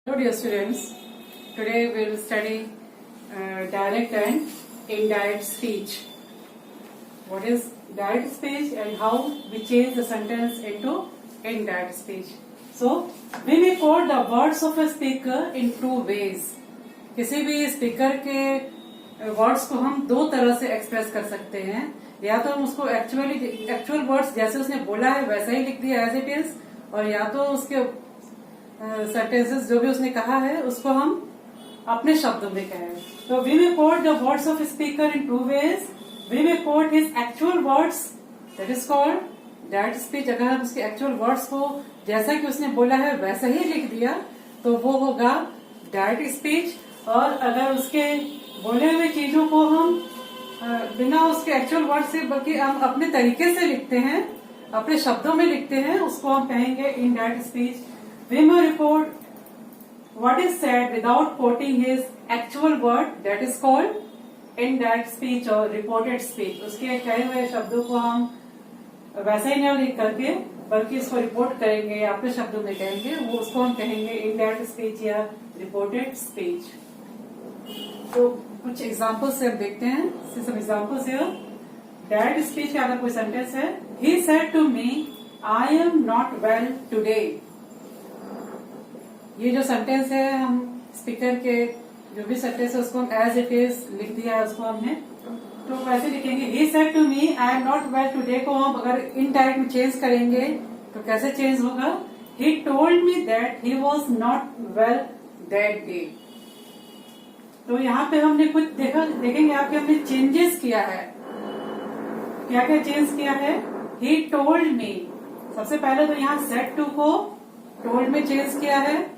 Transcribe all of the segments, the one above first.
Hello dear students, today we will study direct and indirect speech. What is direct speech and how we change the sentence into indirect speech. So, we may quote the words of a speaker in two ways. किसी भी speaker के words को हम दो तरह से express कर सकते हैं. या तो हम उसको एक्चुअल वर्ड्स जैसे उसने बोला है वैसा ही लिख दिया एज इट इज, और या तो उसके सेंटेंसेस जो भी उसने कहा है उसको हम अपने शब्दों में कहें. तो we may quote the words of speaker in two ways. We may quote his actual words, that is called direct speech. अगर हम उसके एक्चुअल वर्ड्स को जैसा कि उसने बोला है वैसा ही लिख दिया तो वो होगा डायरेक्ट स्पीच. और अगर उसके बोले हुए चीजों को हम बिना उसके एक्चुअल वर्ड से बल्कि हम अपने तरीके से लिखते हैं, अपने शब्दों में लिखते हैं, उसको हम कहेंगे indirect speech. We may report what is said without quoting his actual word, that is called indirect speech or reported speech. उसके कहे हुए शब्दों को हम वैसे ही नहीं लिख करके बल्कि इसको रिपोर्ट करेंगे या अपने शब्दों में कहेंगे, वो उसको हम कहेंगे इनडायरेक्ट स्पीच या रिपोर्टेड स्पीच. तो कुछ एग्जाम्पल्स से हम देखते हैं. सम एग्जाम्पल्स है. डायरेक्ट स्पीच का अगर कोई सेंटेंस है, he said to me I am not well today. ये जो सेंटेंस है हम स्पीकर के जो भी सेंटेंस है उसको हम एज इट इज लिख दिया है उसको हमने, तो वैसे लिखेंगे he said to me I am not well today को हम अगर इनडायरेक्ट में चेंज करेंगे तो कैसे चेंज होगा, ही told me that he was not well that day. तो यहाँ पे हमने कुछ देखेंगे आपके हमने चेंजेस किया है. क्या क्या चेंज किया है. ही टोल्ड मी, सबसे पहले तो यहाँ सेड टू को टोल्ड में चेंज किया है.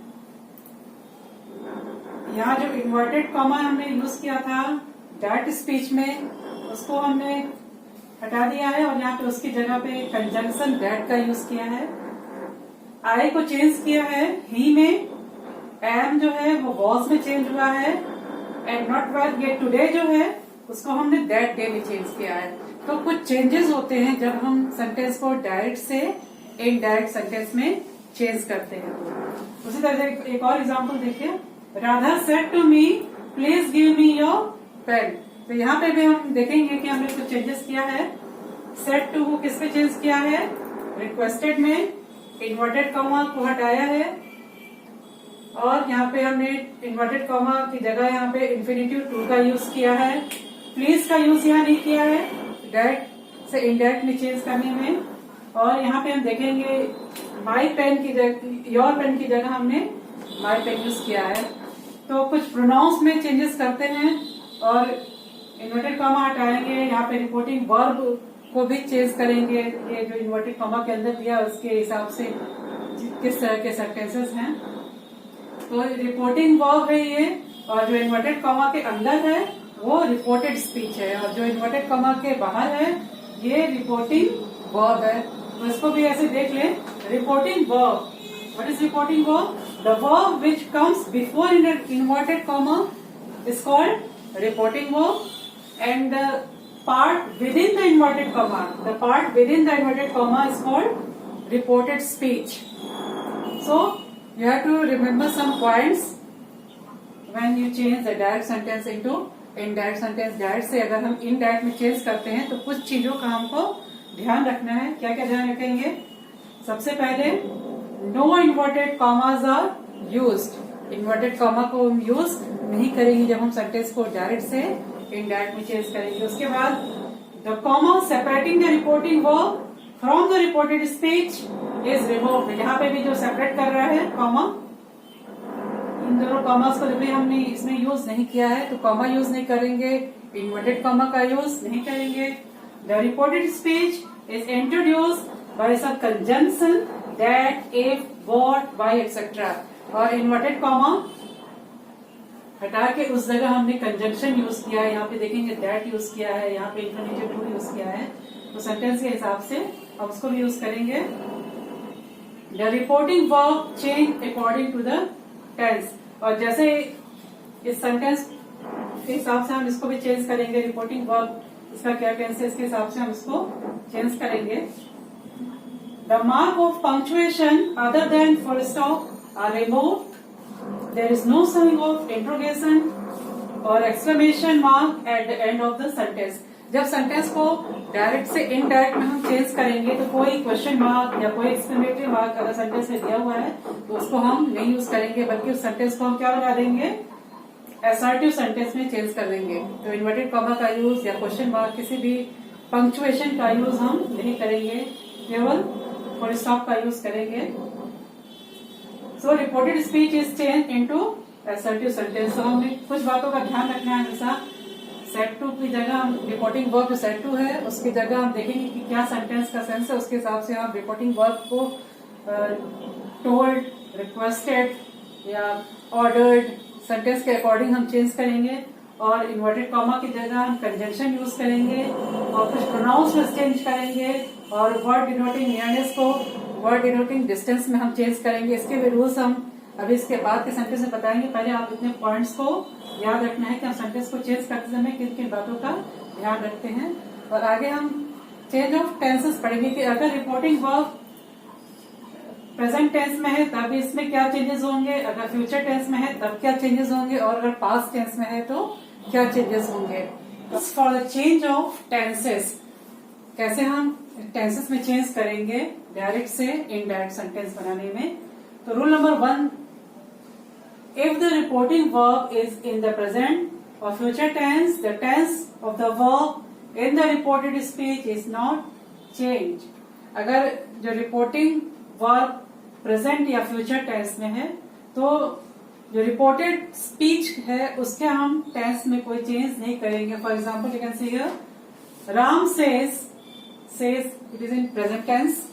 यहाँ जो इन्वर्टेड कॉमा हमने यूज किया था डायरेक्ट स्पीच में उसको हमने हटा दिया है और यहाँ पे उसकी जगह पे कंजंक्शन दैट का यूज किया है. आई को चेंज किया है ही में. एम जो है वो वॉज में चेंज हुआ है. एंड नॉट वेल ये टुडे जो है उसको हमने दैट डे में चेंज किया है. तो कुछ चेंजेस होते हैं जब हम सेंटेंस को डायरेक्ट से इनडायरेक्ट सेंटेंस में चेंज करते हैं. उसी तरह से एक और एग्जांपल देखिए. Radha said to me please give me your pen. तो यहाँ पे भी हम देखेंगे कि हमने कुछ चेंजेस किया है. सेड टू को किस पे चेंज किया है, रिक्वेस्टेड में. इन्वर्टेड कॉमा को हटाया है और यहाँ पे हमने इन्वर्टेड कॉमा की जगह यहाँ पे इन्फिनिटिव टू का यूज किया है. प्लीज का यूज यहाँ नहीं किया है डायरेक्ट से इनडायरेक्ट में चेंज करने में. और यहाँ पे हम देखेंगे माई पेन की जगह योर पेन की जगह हमने माई पेन यूज किया है. तो कुछ प्रोनाउंस में चेंजेस करते हैं और इन्वर्टेड कॉमा हटाएंगे. यहाँ पे रिपोर्टिंग वर्ब को भी चेंज करेंगे. ये जो इन्वर्टेड कॉमा के अंदर दिया उसके हिसाब से किस तरह के सेंटेंसेस हैं. तो रिपोर्टिंग वर्ब है ये, और जो इन्वर्टेड कॉमा के अंदर है वो रिपोर्टेड स्पीच है, और जो इन्वर्टेड कॉमा के बाहर है ये रिपोर्टिंग वर्ब है. तो इसको भी ऐसे देख ले. Reporting verb, what is reporting verb? The verb which comes before inverted comma is called reporting verb, and the part within the inverted comma, is called reported speech. So you have to remember some points when you change the direct sentence into indirect sentence. Direct से अगर हम indirect में change करते हैं तो कुछ चीजों का हमको ध्यान रखना है. क्या क्या ध्यान रखेंगे? सबसे पहले no inverted commas are used. Inverted comma को हम यूज नहीं करेंगे जब हम सेंटेंस को डायरेक्ट से इनडायरेक्ट में चेंज करेंगे. उसके बाद the comma separating the reporting verb from the reported speech is removed. यहाँ पे भी जो सेपरेट कर रहा है कॉमा, इन दोनों कॉमास को भी हमने इसमें यूज नहीं किया है तो कॉमा यूज नहीं करेंगे, इन्वर्टेड कॉमा का यूज नहीं करेंगे. The reported speech is introduced by some conjunction that, if, what, why etcetera. और इन्वर्टेड कॉमा हटा के उस जगह हमने कंजंक्शन यूज किया है. यहाँ पे देखेंगे दैट यूज किया है, यहाँ पे इन्फिनिटिव टू यूज किया है. तो सेंटेंस के हिसाब से अब उसको भी यूज करेंगे. The reporting verb change according to the tense. और जैसे इस सेंटेंस के हिसाब से हम इसको भी चेंज करेंगे. रिपोर्टिंग वर्ब इसका क्या टेंस है इसके हिसाब से हम इसको चेंज करेंगे. The mark of punctuation other than full stop are removed there is no sign of interrogation और exclamation mark at the end of the sentence. जब सेंटेंस को डायरेक्ट से इनडायरेक्ट में हम चेंज करेंगे तो कोई क्वेश्चन मार्क या कोई एक्सक्लेमेटरी मार्क अगर सेंटेंस में दिया हुआ है तो उसको हम नहीं यूज करेंगे, बल्कि उस सेंटेंस को हम क्या बना देंगे, असर्टिव सेंटेंस में चेंज कर देंगे। तो इन्वर्टेड कॉमा का यूज या क्वेश्चन मार्क, किसी भी पंक्चुएशन का यूज हम नहीं करेंगे, केवल फुल स्टॉप का यूज करेंगे। So reported speech is change into assertive sentence. तो हमें कुछ बातों का ध्यान रखना है हमेशा। सेट टू की जगह हम रिपोर्टिंग वर्ब जो सेट टू है उसकी जगह हम देखेंगे कि क्या सेंटेंस का सेंस है, उसके हिसाब से हम रिपोर्टिंग वर्ब को टोल्ड, रिक्वेस्टेड या ऑर्डर्ड सेंटेंस के अकॉर्डिंग हम चेंज करेंगे। और इन्वर्टेड कॉमा की जगह हम कंजंक्शन यूज करेंगे और कुछ प्रोनाउंस में चेंज करेंगे और वर्ड डिनोटिंग नियरनेस को वर्ड डिनोटिंग डिस्टेंस में हम चेंज करेंगे। इसके भी रूल्स हम अभी इसके बाद के सेंटेंस में बताएंगे। पहले आप इतने पॉइंट्स को याद रखना है कि हम सेंटेंस को चेंज करते समय किन किन बातों का ध्यान रखते हैं। और आगे हम चेंज ऑफ टेंसेस पढ़ेंगे कि अगर रिपोर्टिंग वर्ब प्रेजेंट टेंस में है तब इसमें क्या चेंजेस होंगे, अगर फ्यूचर टेंस में है तब क्या चेंजेस होंगे और अगर पास्ट टेंस में है तो क्या चेंजेस होंगे। For the change of tenses, कैसे हम टेंसेस में चेंज करेंगे डायरेक्ट से इनडायरेक्ट सेंटेंस बनाने में। तो rule number 1, if the reporting verb is in the present or future tense, the tense of the verb in the reported speech is not changed। अगर जो रिपोर्टिंग वर्ब प्रेजेंट या future tense में है तो जो रिपोर्टेड स्पीच है उसके हम टेंस में कोई चेंज नहीं करेंगे। For example you can see here Ram says it is in present tense.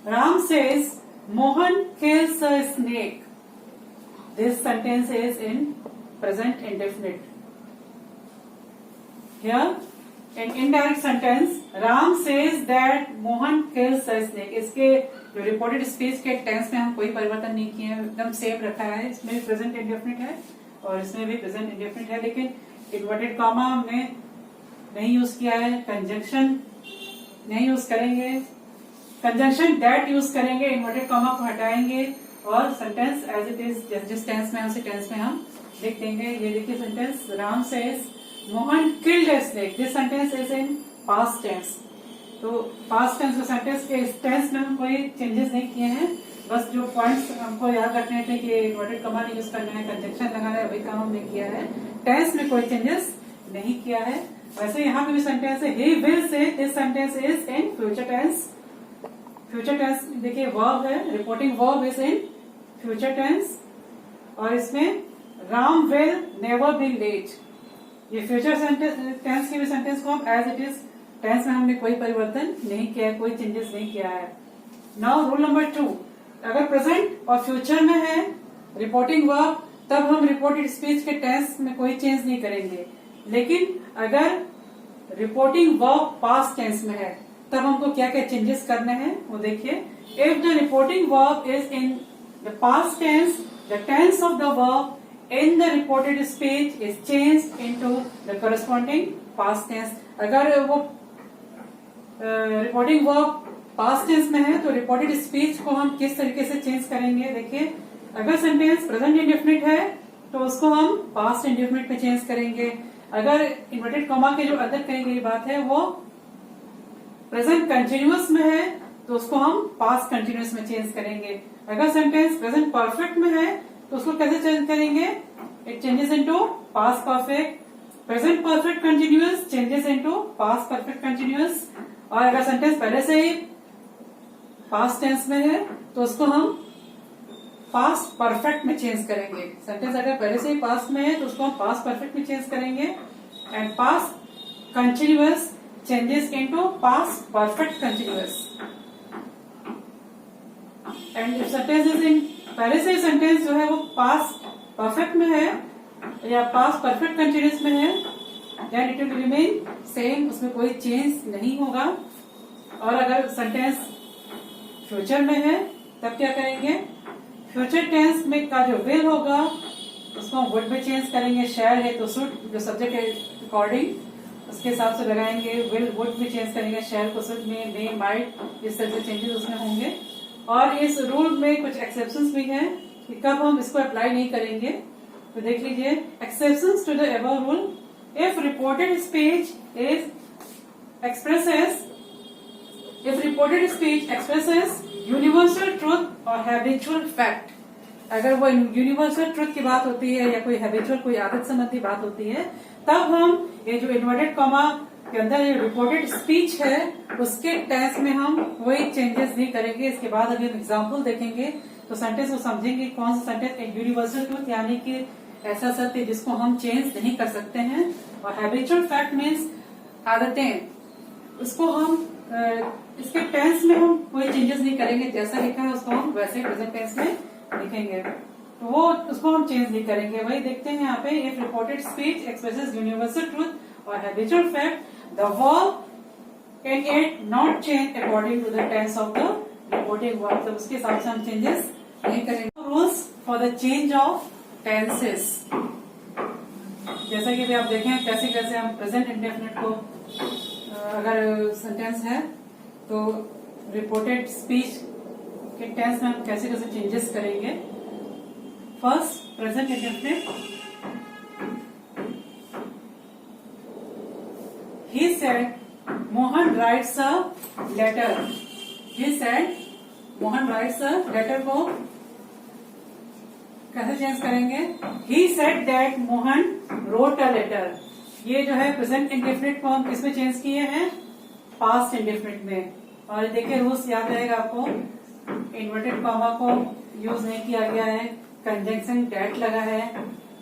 Ram says Mohan kills a snake। This sentence is in present indefinite। Here, in indirect sentence, Ram says that Mohan kills a snake। इसके जो reported speech के tense में हम कोई परिवर्तन नहीं किए हैं, एकदम सेम रखा है। इसमें भी प्रेजेंट इंडेफिनिट है और इसमें भी प्रेजेंट इंडेफिनिट है, लेकिन इन्वर्टेड कॉमा हमने नहीं यूज किया है। कंजंक्शन नहीं यूज करेंगे, कंजंक्शन दैट यूज करेंगे, इन्वर्टेड कॉमा को हटाएंगे और सेंटेंस एज इट इज, जिस टेंस में उसी टेंस में हम लिख देंगे। ये देखिए sentence, Ram says Mohan killed a snake. This sentence is in past tense. तो पास्ट टेंस सेंटेंस के इस टेंस में हम कोई चेंजेस नहीं किए हैं, बस जो पॉइंट्स हमको याद रखने थे कि इन्वर्टेड कॉमा नहीं यूज करना है, कंजंक्शन लगाना है, वही काम हमने किया है। टेंस में कोई चेंजेस नहीं किया है। वैसे यहाँ पे भी सेंटेंस है he will say, this sentence is in future tense. Future tense देखिए वर्ब है, reporting verb is in future tense और इसमें Ram will never be late. ये फ्यूचर टेंस की भी सेंटेंस को हम एज इट इज टेंस में हमने कोई परिवर्तन नहीं किया है, कोई चेंजेस नहीं किया है। नाउ रूल नंबर 2, अगर प्रेजेंट और फ्यूचर में है रिपोर्टिंग वर्ब तब हम रिपोर्टेड स्पीच के टेंस में कोई चेंज नहीं करेंगे। लेकिन अगर रिपोर्टिंग वर्ब पास्ट टेंस में है तब हमको क्या क्या चेंजेस करने हैं वो देखिए। If the reporting verb is in the past tense, the tense of the verb in the reported speech is changed into the corresponding past tense. अगर वो रिपोर्टिंग वर्ब पास्ट टेंस में है तो रिपोर्टेड स्पीच को हम किस तरीके से चेंज करेंगे देखिए। अगर सेंटेंस प्रेजेंट इंडेफिनिट है तो उसको हम पास्ट इंडेफिनिट में चेंज करेंगे। अगर इन्वर्टेड कॉमा के जो अंदर कही गई बात है वो प्रेजेंट कंटिन्यूअस में है तो उसको हम पास्ट कंटिन्यूअस में चेंज करेंगे। अगर सेंटेंस प्रेजेंट परफेक्ट में है तो उसको कैसे चेंज करेंगे, it changes into past perfect. Present perfect continuous changes into past perfect continuous. और अगर सेंटेंस पहले से ही पास्ट टेंस में है तो उसको हम पास्ट परफेक्ट में चेंज करेंगे। सेंटेंस अगर पहले से ही पास्ट में है तो उसको हम पास्ट परफेक्ट में चेंज करेंगे। And past continuous changes into past perfect continuous. And if sentence is इन, पहले से सेंटेंस जो है वो पास्ट परफेक्ट में है या पास्ट परफेक्ट कंटिन्यूअस में है, then it will remain same, उसमें कोई चेंज नहीं होगा। और अगर सेंटेंस फ्यूचर में है तब क्या करेंगे, फ्यूचर टेंस में का जो विल होगा उसको हम वुड में चेंज करेंगे। शैल है तो शुड, जो सब्जेक्ट के अकॉर्डिंग उसके हिसाब से लगाएंगे। विल वुड में चेंज करेंगे, शैल को शुड में, मे माइट, इस तरह से चेंजेस उसमें होंगे। और इस रूल में कुछ एक्सेप्शंस भी हैं। कि कब हम इसको अप्लाई नहीं करेंगे। तो देख लीजिए, exceptions to the above rule, if reported speech expresses universal truth और हैबिचुअल फैक्ट, अगर वो यूनिवर्सल ट्रूथ की बात होती है या कोई हैबिचुअल कोई आदत संबंधी बात होती है, तब हम ये जो इन्वर्टेड कॉमा के अंदर ये रिपोर्टेड स्पीच है उसके टेंस में हम कोई चेंजेस नहीं करेंगे। इसके बाद अगर एग्जाम्पल देखेंगे तो सेंटेंस को समझेंगे कौन सा सेंटेंस एक यूनिवर्सल ट्रूथ यानी कि ऐसा सत्य जिसको हम चेंज नहीं कर सकते हैं, और हैबिचुअल फैक्ट मीन्स आदतें, उसको हम इसके टेंस में हम कोई चेंजेस नहीं करेंगे, जैसा लिखा है उसको हम वैसे प्रेजेंट टेंस में लिखेंगे, तो वो उसको हम चेंज नहीं करेंगे। वही देखते हैं यहाँ पे, if reported speech expresses universal truth और habitual fact, the verb in it not change according to the tense of the reporting verb, तो उसके हिसाब से हम चेंजेस नहीं करेंगे। Rules for the change of tenses, जैसा कि आप देखें कैसे कैसे हम प्रेजेंट इंडेफिनिट को अगर सेंटेंस है तो रिपोर्टेड स्पीच के टेंस में हम कैसे कैसे चेंजेस करेंगे। First, present indefinite, he said Mohan writes a letter, he said Mohan writes a letter को कैसे चेंज करेंगे, he said that Mohan wrote a letter, ये जो है प्रेजेंट इंडेफिनिट को हम किसमें चेंज किए हैं, पास्ट इंडेफिनिट में। और देखिए रूल्स याद रहेगा आपको, इन्वर्टेड कॉमा को यूज नहीं किया गया है, कंजंक्शन डेट लगा है,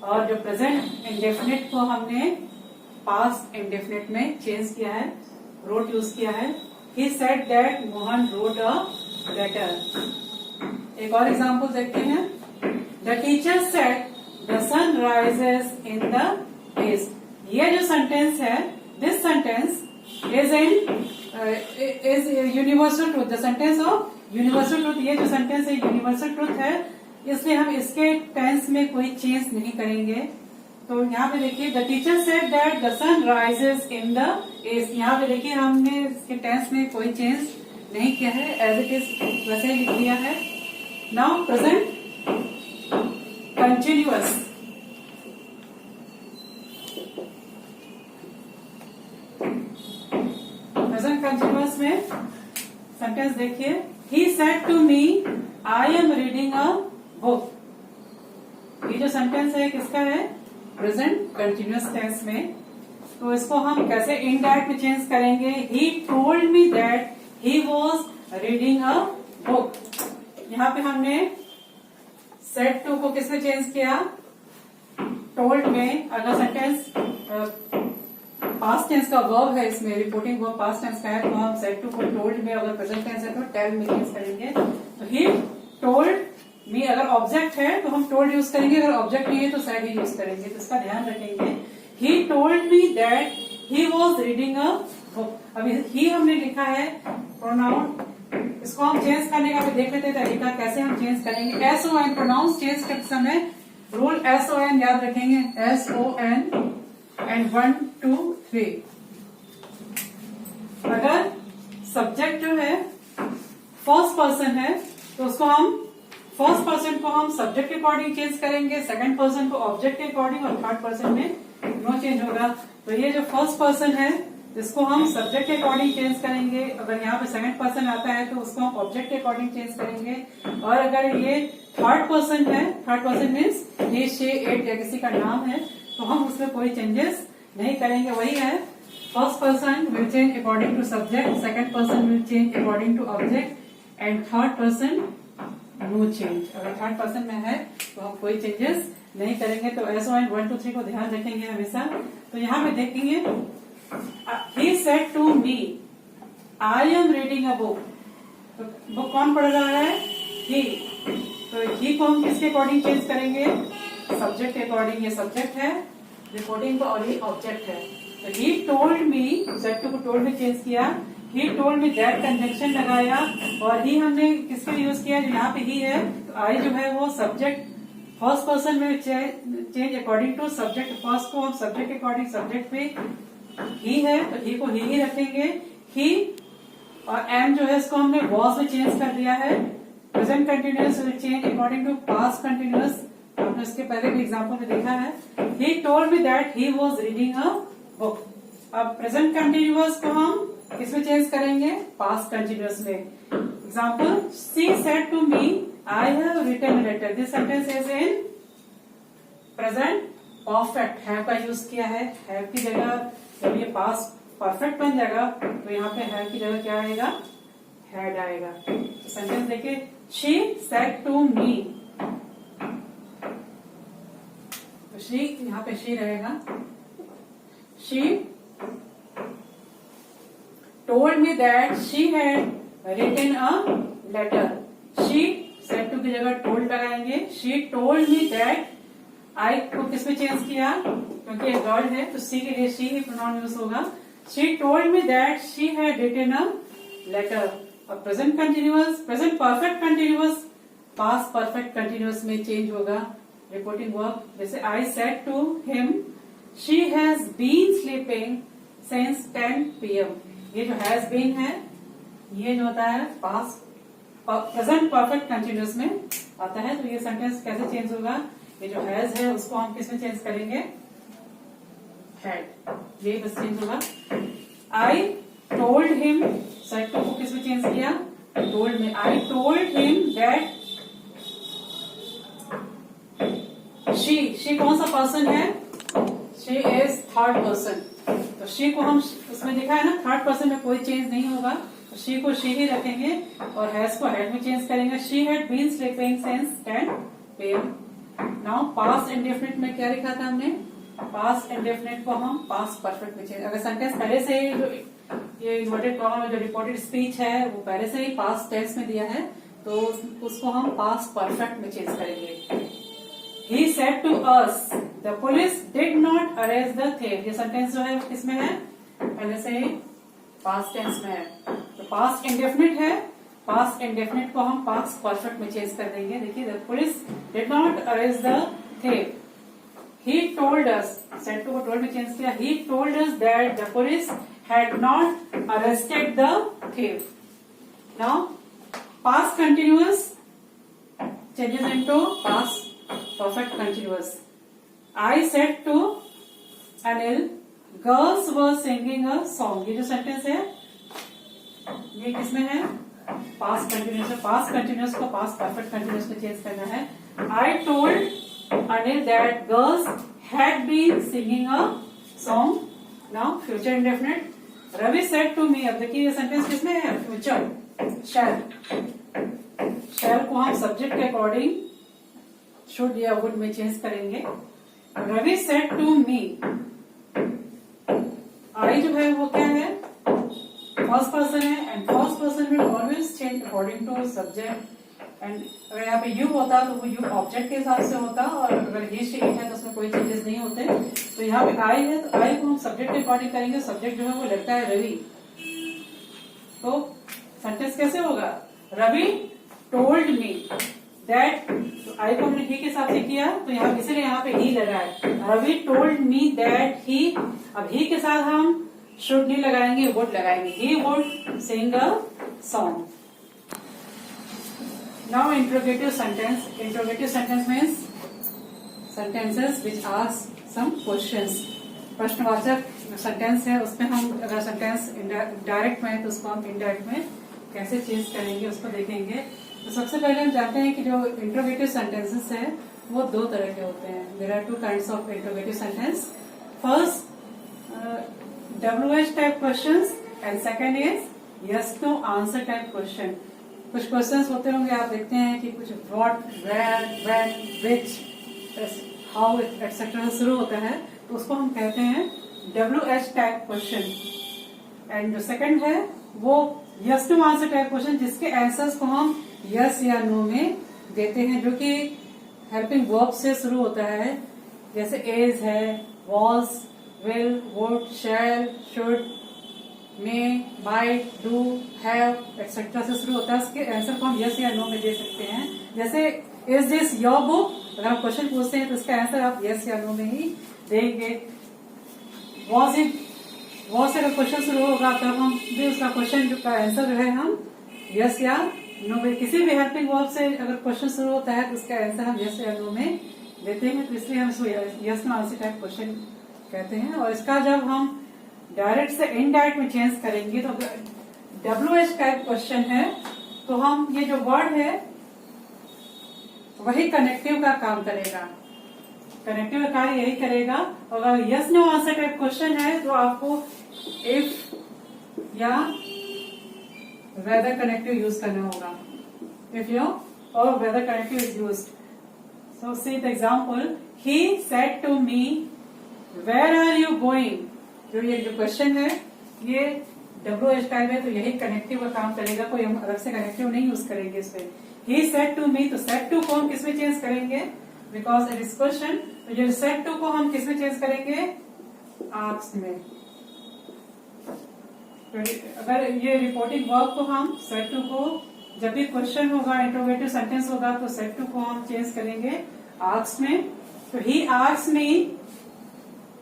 और जो प्रेजेंट इंडेफिनिट को हमने पास्ट इंडेफिनिट में चेंज किया है, रोट यूज किया है। He said that Mohan wrote a letter. एक और एग्जांपल देखते हैं, the teacher said the sun rises in the east. ये जो सेंटेंस है, this sentence is universal truth, the sentence of universal truth. ये जो सेंटेंस है यूनिवर्सल ट्रूथ है, इसलिए हम इसके टेंस में कोई चेंज नहीं करेंगे। तो यहाँ पे देखिए, the teacher said that the sun rises in the east, यहाँ पे देखिए हमने इसके टेंस में कोई चेंज नहीं किया है, एज इट इज वैसे लिख दिया है। Now present continuous, present continuous में सेंटेंस देखिए, he said to me I am reading a book. ये जो सेंटेंस है किसका है, प्रेजेंट कंटिन्यूअस टेंस में। तो इसको हम कैसे इनडायरेक्ट में चेंज करेंगे, ही told me that he was reading a book. यहाँ पे हमने सेड टू को किसमें चेंज किया, टोल्ड में। अगर सेंटेंस पास्ट टेंस का वर्ब है, इसमें रिपोर्टिंग वर्ब पास्ट टेंस का है, तो हम सेड टू को टोल्ड में, अगर प्रेजेंट टेंस है तो टेल में चेंज करेंगे। तो ही टोल्ड मी, अगर ऑब्जेक्ट है तो हम टोल्ड यूज करेंगे, अगर ऑब्जेक्ट नहीं है तो सेड ही यूज करेंगे, तो इसका ध्यान रखेंगे। ही told me that he was reading a book. अभी ही हमने लिखा है प्रोनाउन, इसको हम चेंज करने का भी देख लेते हैं तरीका कैसे हम चेंज करेंगे। SON प्रोनाउंस चेंज करते समय रूल SON याद रखेंगे, SON एंड 1 2 3। अगर सब्जेक्ट जो है फर्स्ट पर्सन है तो उसको हम फर्स्ट पर्सन को हम सब्जेक्ट के अकॉर्डिंग चेंज करेंगे, सेकंड पर्सन को ऑब्जेक्ट के अकॉर्डिंग, और थर्ड पर्सन में नो चेंज होगा। तो ये जो फर्स्ट पर्सन है इसको हम सब्जेक्ट के अकॉर्डिंग चेंज करेंगे, अगर यहाँ पे सेकंड पर्सन आता है तो उसको हम ऑब्जेक्ट के अकॉर्डिंग चेंज करेंगे। और अगर ये थर्ड पर्सन है, थर्ड पर्सन मीन्स ये शे एट या किसी का नाम है, तो हम उसमें कोई चेंजेस नहीं करेंगे। वही है, first person will change according to subject, second person will change according to object, and third person no change. अगर थर्ड पर्सन में है तो हम कोई चेंजेस नहीं करेंगे। तो SON 1 2 3 को ध्यान रखेंगे हमेशा। तो यहाँ पे देखेंगे, he said to me I am reading a book, तो बुक कौन पढ़ रहा है, he। तो he को हम किसके अकॉर्डिंग चेंज करेंगे, सब्जेक्ट के अकॉर्डिंग। ये सब्जेक्ट है रिपोर्टिंग को और ये ऑब्जेक्ट है। तो he told me, said to को टोल्ड में चेंज किया, he told me that conjunction लगाया, और ही हमने किसके लिए यूज किया, जो यहाँ पे ही है, तो आई जो है वो सब्जेक्ट फर्स्ट पर्सन में change according to subject. First को हम सब्जेक्ट के अकॉर्डिंग, सब्जेक्ट पे ही है तो ही को ही रखेंगे। ही और एम जो है इसको हमने वॉज में चेंज कर दिया है, present continuous will change according to past continuous. आपने इसके पहले भी एग्जाम्पल में देखा है। He told me that he was reading a book. अब प्रेजेंट कंटिन्यूअस को हम किसमें चेंज करेंगे? पास्ट कंटिन्यूअस में। Example, she said to me I have written letter. This sentence is in present perfect. Have का यूज किया है। Have की जगह जब ये पास्ट परफेक्ट बन जाएगा तो यहाँ पे हैव की जगह क्या आएगा? हैड आएगा। तो सेंटेंस देखिए, शी सेड टू मी, तो शी यहाँ पे शी रहेगा। She told me that she had written a letter. She said to की जगह टोल्ड लगाएंगे। She told me that, I को किसमें चेंज किया? क्योंकि ये वर्ड है तो सी के लिए शी ही प्रोनाउन यूज होगा। She told me that she had written a letter. अब present continuous, present perfect continuous past perfect continuous में चेंज होगा रिपोर्टिंग वर्ब। जैसे I said to him she has been sleeping since 10 PM। ये जो has been है ये जो होता है पास्ट प्रेजेंट परफेक्ट कंटिन्यूअस में आता है। तो ये सेंटेंस कैसे चेंज होगा? ये जो हैज है उसको हम किसमें चेंज करेंगे? हैड। ये बस चेंज होगा। I told him, said to को किसमें चेंज किया? टोल्ड में। I told him that she कौन सा पर्सन है? She is third person. तो शी को हम उसमें लिखा है ना थर्ड पर्सन में कोई चेंज नहीं होगा, तो शी को शी ही रखेंगे और हैज को हैड में चेंज करेंगे। She had been sleeping since 10 PM। Now past indefinite में क्या लिखा था हमने? पास्ट इंडेफिनिट को हम पास्ट परफेक्ट में चेंज। अगर सेंटेंस पहले से ही जो ये इन्वर्टेड कॉमा में जो रिपोर्टेड स्पीच है वो पहले से ही पास्ट टेंस में दिया है तो उसको हम पास्ट परफेक्ट में चेंज करेंगे। He said to us, the police did not arrest the thief। ये सेंटेंस जो है किसमें है? पहले से ही पास्ट टेंस में है। तो पास्ट इंडेफिनिट है, पास्ट इंडेफिनिट को हम पास्ट परफेक्ट में चेंज कर देंगे। देखिए, the police did not arrest the thief। He told us, said to को told में चेंज किया। He told us that the police had not arrested the thief। Now past continuous changes into past perfect continuous। I said to Anil, girls were singing a song। ये जो sentence है ये किसमें है? Past continuous है। Past continuous को past perfect continuous में change करना है। I told Anil that girls had been singing a song। Now future indefinite। Ravi said to me। अब देखिए ये सेंटेंस किसमें है? फ्यूचर। shall। shall को हम सब्जेक्ट के अकॉर्डिंग शुड या वुड में चेंज करेंगे। Ravi said to me, I जो है वो क्या है? फर्स्ट पर्सन है and first person will always change according to subject. And अगर यहाँ पे यू होता तो वो यू ऑब्जेक्ट के हिसाब से होता और अगर ही शी है तो उसमें कोई चेंजेस नहीं होते। तो यहाँ पे आई है तो आई को हम सब्जेक्ट के अकॉर्डिंग करेंगे। सब्जेक्ट जो है वो लड़का है रवि। तो सेंटेंस कैसे होगा? Ravi told me that, I को हमने ही के हिसाब से किया तो यहाँ इसलिए यहाँ पे ही लगा है। Ravi told me that he. अब ही के साथ हम शुड नहीं लगाएंगे, वुड लगाएंगे। He would sing a song. Now interrogative sentence. Interrogative sentence means sentences which ask some questions. प्रश्नवाचक सेंटेंस है उसमें हम अगर सेंटेंस डायरेक्ट में है तो उसको हम इनडायरेक्ट में कैसे चेंज करेंगे उसको देखेंगे। तो सबसे पहले हम जानते हैं कि जो इंट्रोगेटिव सेंटेंसेस है वो दो तरह के होते हैं। There are two kinds of interrogative sentence. First WH type questions and second is yes no answer type question. कुछ क्वेश्चंस होते होंगे आप देखते हैं कि कुछ what, where, when, which, how etcetera से शुरू होता है तो उसको हम कहते हैं WH टाइप क्वेश्चन। एंड जो सेकंड है वो yes no answer type question जिसके आंसर्स को हम यस या नो में देते हैं, जो कि हेल्पिंग वर्ब से शुरू होता है। जैसे इज है, was, will, would, shall, should, may, might, do, have etcetera से शुरू होता है। उसके आंसर को हम यस या नो में दे सकते हैं। जैसे इज दिस योर बुक, अगर आप क्वेश्चन पूछते हैं तो इसका आंसर आप यस या नो में ही देंगे। वॉज इट, वॉज से अगर क्वेश्चन शुरू होगा तब हम भी उसका क्वेश्चन का आंसर जो है हम यस या नो में किसी भी हेल्पिंग वर्ब से अगर क्वेश्चन शुरू होता है तो उसका आंसर हम यस या नो में देते हैं, तो इसलिए हम इसको yes no answer type question कहते हैं। और इसका जब हम डायरेक्ट से इनडायरेक्ट में चेंज करेंगे तो WH टाइप क्वेश्चन है तो हम ये जो वर्ड है वही कनेक्टिव का काम करेगा, कनेक्टिव का कार्य यही करेगा। और अगर yes no answer type question है तो आपको इफ या वेदर कनेक्टिव यूज करना होगा। इफ यू और whether connective is used, so see the example, he said to me where are you going. जो ये जो क्वेश्चन है ये WH टाइप है तो यही कनेक्टिव का काम करेगा, कोई हम अलग से कनेक्टिव नहीं यूज करेंगे इसमें। ही सेड टू मी, तो सेड टू को हम किस में चेंज करेंगे, बिकॉज इट इज क्वेश्चन, तो ये सेड टू को हम किस में चेंज करेंगे, आस्क्ड में। तो अगर ये रिपोर्टिंग वर्ब को हम सेड टू को, जब भी क्वेश्चन होगा, इंटरोगेटिव सेंटेंस होगा तो सेड टू को हम चेंज करेंगे आस्क्ड में। तो ही आस्क्ड मी,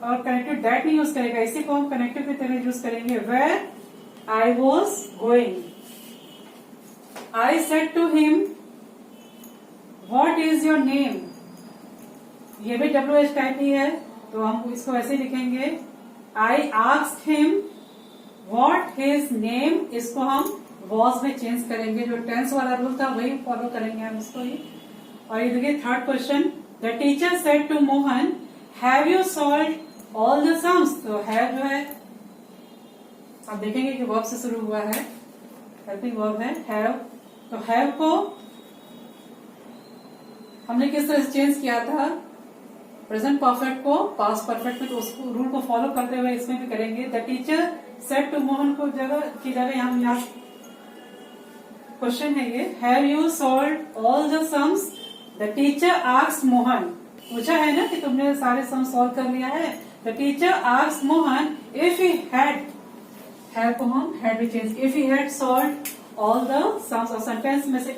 और कनेक्टिव दैट नहीं यूज करेगा, इसी को हम कनेक्टिव की तरह यूज करेंगे, where I was going. I said to him what is your name, ये भी WH टाइप ही है तो हम इसको ऐसे लिखेंगे, I asked him what his name, इसको हम वॉज में चेंज करेंगे, जो टेंस वाला रूल था वही फॉलो करेंगे हम इसको ही। और ये देखिए third question, the teacher said to Mohan have you solve all the sums. तो हैव जो है आप देखेंगे कि वर्ब से शुरू हुआ है, हेल्पिंग वर्ब है हैव। तो हैव को हमने किस तरह से चेंज किया था, प्रेजेंट परफेक्ट को पास्ट परफेक्ट में, तो उसको रूल को फॉलो करते हुए इसमें भी करेंगे। The teacher said to Mohan को जगह यहाँ क्वेश्चन है ये, have you solve all the sums. The teacher asked Mohan, पूछा है ना कि तुमने सारे सम सॉल्व कर लिया है। The teacher asked Mohan if he had, have को हम हैड भी change, if he had solve all the sums. और सेंटेंस में से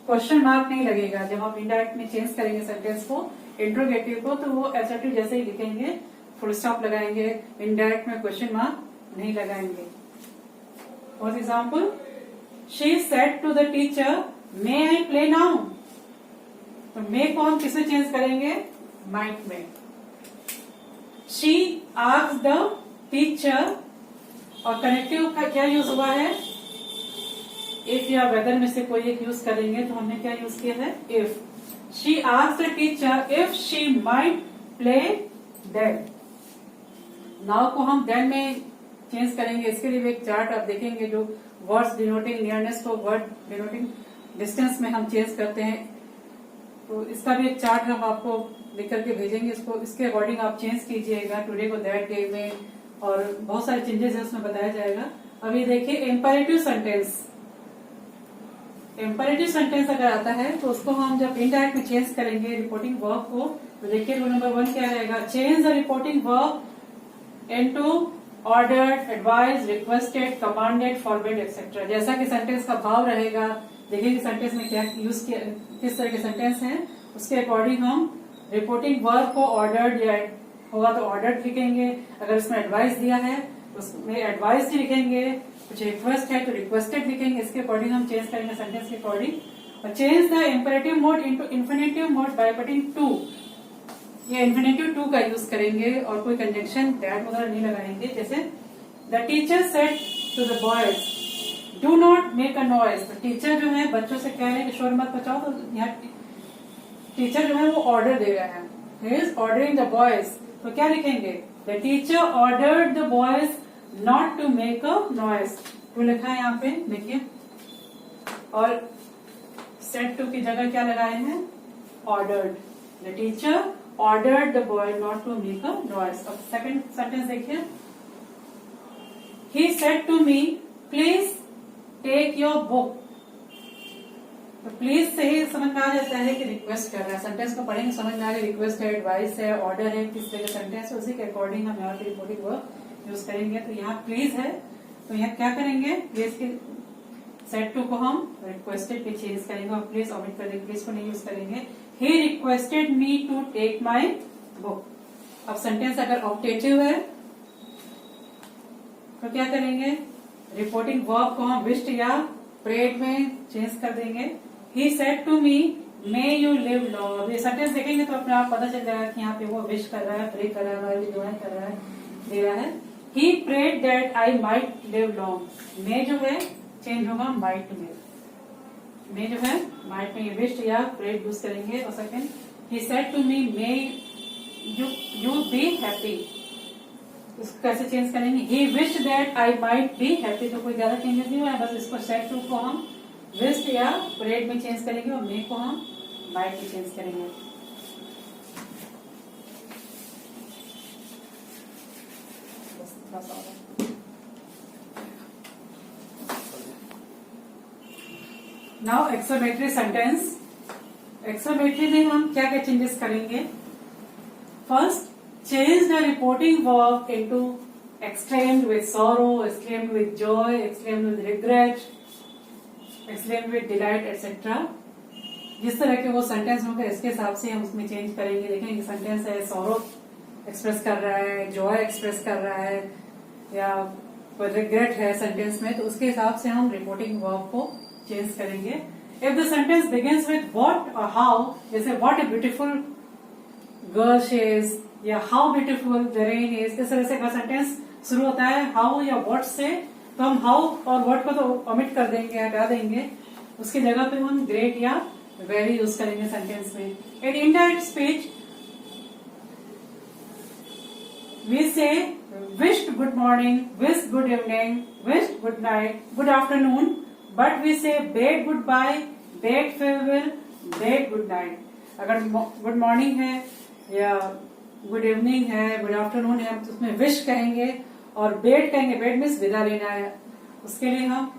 क्वेश्चन मार्क नहीं लगेगा, जब हम इनडायरेक्ट में चेंज करेंगे सेंटेंस को इंट्रोगेटिव को, तो वो एसर्टिव जैसे ही लिखेंगे, फुल स्टॉप लगाएंगे, इनडायरेक्ट में क्वेश्चन मार्क नहीं लगाएंगे। For example, she said to the teacher may I play now. तो मे को हम किसमें चेंज करेंगे, माइट में। शी आस्क्ड द टीचर, और कनेक्टिव का क्या यूज हुआ है, इफ या वेदर में से कोई एक यूज करेंगे, तो हमने क्या यूज किया है, if. She asked the teacher if she might play then. Now को हम देन में चेंज करेंगे, इसके लिए एक चार्ट आप देखेंगे, जो वर्ड्स डिनोटिंग नियरनेस को वर्ड डिनोटिंग डिस्टेंस में हम चेंज करते हैं, तो इसका भी एक चार्ट हम आपको लिख करके भेजेंगे, इसको इसके अकॉर्डिंग आप चेंज कीजिएगा, टुडे को दैट डे में, और बहुत सारे चेंजेस है उसमें बताया जाएगा। अब ये देखिए इम्पेरेटिव सेंटेंस, इम्पेरेटिव सेंटेंस अगर आता है तो उसको हम जब इनडायरेक्ट में चेंज करेंगे रिपोर्टिंग वर्ब को, तो देखिए रूल नंबर 1 क्या रहेगा, change the reporting verb into ordered, advise, requested, commanded, forward etcetera. जैसा कि सेंटेंस का भाव रहेगा, देखिए कि सेंटेंस में क्या यूज किया, किस तरह के सेंटेंस हैं, उसके अकॉर्डिंग हम रिपोर्टिंग वर्ब को ऑर्डर्ड या होगा तो ऑर्डर्ड लिखेंगे, अगर इसमें एडवाइस दिया है तो उसमें एडवाइस ही लिखेंगे, कुछ रिक्वेस्ट है तो रिक्वेस्टेड लिखेंगे, इसके अकॉर्डिंग हम चेंज करेंगे सेंटेंस के अकॉर्डिंग। और change the imperative mood into infinitive mood by putting to, ये इन्फिनेटिव टू का यूज करेंगे, और कोई कंजंक्शन दैट वगैरह नहीं लगाएंगे। जैसे the teacher said to the boys do not make a noise. तो टीचर जो है बच्चों से कह रहे हैं कि शोर मत मचाओ, तो यहाँ टीचर जो है वो ऑर्डर दे रहा है, he is ordering the boys, तो क्या लिखेंगे, the teacher ordered the boys not to make a noise. तो लिखा है यहाँ पे देखिए, और सेड टू की जगह क्या लगाए हैं, ordered. The teacher ordered the boy not to make a noise. अब सेकंड सेंटेंस देखिए, he said to me please take your book. तो प्लीज से ही समझ में आ जाता है कि रिक्वेस्ट कर रहा है, सेंटेंस को पढ़ेंगे समझ में आ गया, रिक्वेस्ट है, एडवाइस है, ऑर्डर है, किस तरह का सेंटेंस है, उसी के अकॉर्डिंग हम यहाँ पे रिपोर्टिंग वर्ब यूज करेंगे। तो यहाँ प्लीज है तो यहाँ क्या करेंगे, प्लीज के सेड टू को हम रिक्वेस्टेड पे चेंज करेंगे, और प्लीज ऑमिट कर देंगे, प्लीज को नहीं यूज करेंगे। He requested me to take my book. अब सेंटेंस अगर ऑप्टेटिव है तो क्या करेंगे, रिपोर्टिंग वर्ब को हम विश्ड या प्रेड में चेंज कर देंगे। He said to me may you live long. ये सेंटेंस देखेंगे तो अपने आप पता चल जाएगा कि यहाँ पे वो विश कर रहा है, प्रे कर रहा है, हमारे लिए दुआएं कर रहा है, दे रहा है। He prayed that I might live long. May जो है चेंज होगा माइट में। मे जो है माइट में ये विश या प्रेड यूज करेंगे। और second, he said to me may you be happy. इसको कैसे चेंज करेंगे? He wish that I might be happy. तो कोई ज्यादा चेंजेस नहीं हुआ है, बस इसको सेड टू को हम विश या प्रेड में चेंज करेंगे और मे को हम माइट में चेंज करेंगे। बस थोड़ा सा और। Now exclamatory sentence. एक्सक्लेमेटरी में हम क्या क्या चेंजेस करेंगे? First, change the reporting verb into exclaimed with sorrow, exclaimed with joy, exclaimed with regret, exclaimed with delight, etc. जिस तरह के वो सेंटेंस होंगे इसके हिसाब से हम उसमें चेंज करेंगे। देखेंगे सेंटेंस है सॉरो एक्सप्रेस कर रहा है, जॉय एक्सप्रेस कर रहा है, या रिग्रेट है सेंटेंस में, तो उसके हिसाब से हम रिपोर्टिंग वर्ब को चेंज करेंगे। If the sentence begins with what और हाउ, जैसे what a beautiful girl she is या how beautiful the rain is, इस तरह से का सेंटेंस शुरू होता है हाउ या व्हाट से, तो हम हाउ और व्हाट को तो ओमिट कर देंगे, हटा देंगे। उसकी जगह पे हम ग्रेट या वेरी यूज करेंगे सेंटेंस में। In indirect speech we say wished good morning, wish good evening, wish good night, good afternoon, but we say bade good bye, bade farewell, bade good night. अगर good morning है या good evening है, good afternoon है, तो उसमें wish कहेंगे और bed कहेंगे। बेड मीन्स विदा लेना है, उसके लिए हम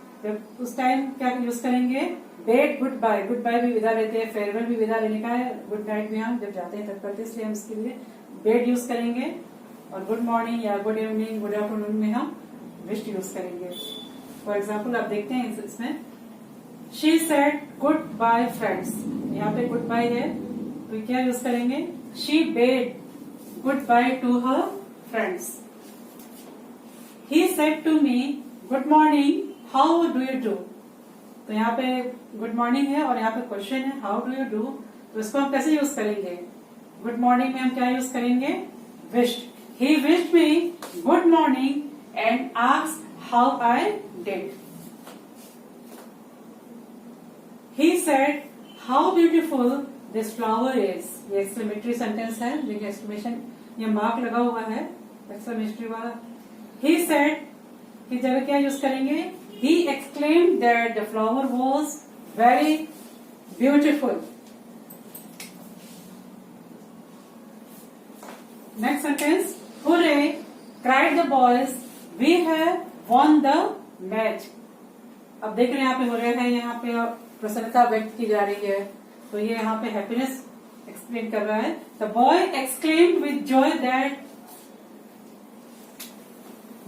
उस टाइम क्या यूज करेंगे? Bade good bye. Good bye भी विदा लेते हैं, फेयरवेल भी विदा लेने का है, गुड नाइट भी हम जब जाते हैं तब करते हैं, इसलिए हम इसके लिए बेड यूज करेंगे। और गुड मॉर्निंग या गुड इवनिंग, गुड आफ्टरनून में हम विश यूज करेंगे। फॉर एग्जाम्पल आप देखते हैं इसमें, she said good bye friends. यहाँ पे गुड बाय है तो क्या यूज करेंगे? She bade goodbye to her friends. He said to me, good morning, how do you do? तो यहाँ पे गुड मॉर्निंग है और यहाँ पे क्वेश्चन है हाउ डू यू डू, तो इसको हम कैसे यूज करेंगे? गुड मॉर्निंग में हम क्या यूज करेंगे? Wished. He wished me good morning and asked how I did. He said, how beautiful this flower is. ये एक्सक्लेमेटरी सेंटेंस है, देखिए एक्सक्लेमेशन ये मार्क लगा हुआ है एक्सक्लेमेटरी वाला। He said की जगह क्या यूज करेंगे? He exclaimed that the flower was very beautiful. Next sentence, hooray, cried the boys, we have won the match. अब देख रहे हैं यहाँ पे hooray है, यहाँ पे प्रसन्नता व्यक्त की जा रही है, तो ये यहाँ पे हैप्पीनेस एक्सप्लेन कर रहा है। The boy exclaimed with Joy that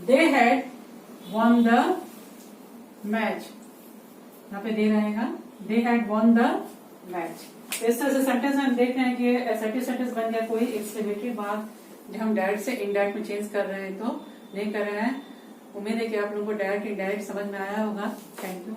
they had won the match. यहाँ पे दे रहेगा they had won the match. इस तरह से सेंटेंस हम देख रहे हैं कि एसर्टिव सेंटेंस बन गया कोई एक्सक्लेमेटरी बात जो हम डायरेक्ट से इनडायरेक्ट में चेंज कर रहे हैं तो नहीं कर रहे हैं। उम्मीद है कि आप लोगों को डायरेक्ट इनडायरेक्ट समझ में आया होगा। Thank you.